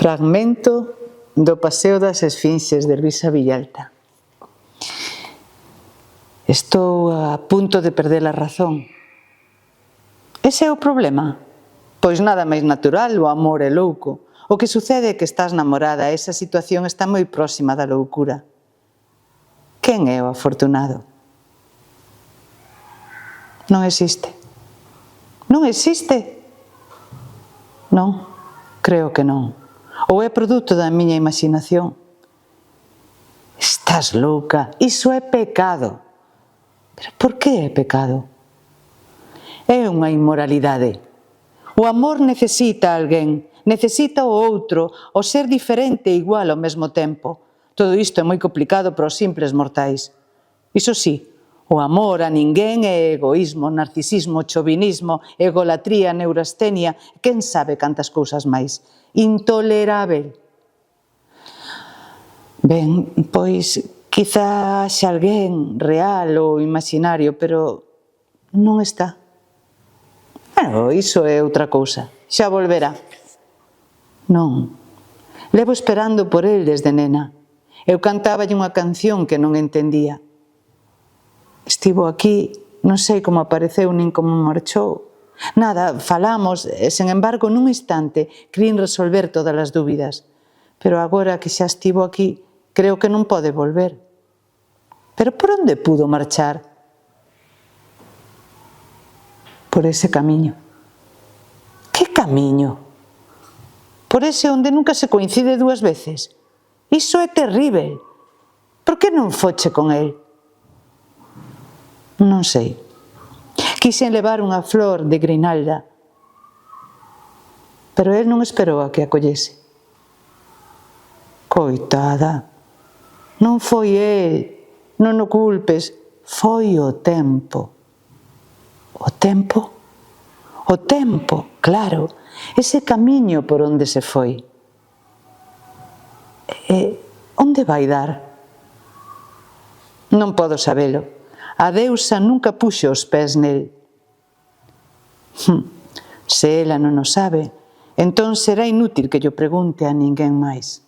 Fragmento do Paseo das Esfinxes de Luisa Villalta. Estou a punto de perder a razón. Ese é o problema? Pois nada máis natural, o amor é louco. O que sucede é que estás namorada, esa situación está moi próxima da loucura. Quen é o afortunado? Non existe. Non existe? Non, creo que non. Ou é produto da miña imaginación? Estás louca, iso é pecado. Pero por que é pecado? É unha inmoralidade. O amor necesita a alguén, necesita o outro, o ser diferente e igual ao mesmo tempo. Todo isto é moi complicado para os simples mortais. Iso sí, o amor a ninguén é egoísmo, narcisismo, chauvinismo, egolatría, neurastenia, quen sabe cantas cousas máis. Intolerável. Ben, pois, quizá xa alguén real ou imaginario, pero non está. Bueno, iso é outra cousa, xa volverá. Non, levo esperando por el desde nena. Eu cantáballe unha canción que non entendía. Estivo aquí, non sei como apareceu nin como marchou. Nada, falamos, e, sen embargo, nun instante, crin resolver todas as dúbidas. Pero agora que xa estivo aquí, creo que non pode volver. Pero por onde pudo marchar? Por ese camiño. Que camiño? Por ese onde nunca se coincide dúas veces? Iso é terrível. Por que non foche con el? Non sei. Quixen levar unha flor de grinalda, pero el non esperou a que a collese. Coitada, non foi el, non o culpes, foi o tempo. O tempo? O tempo, claro, ese camiño por onde se foi. E onde vai dar? Non podo sabelo. A deusa nunca puxo os pés nel. Se ela non o sabe, entón será inútil que llo pregunte a ninguén máis.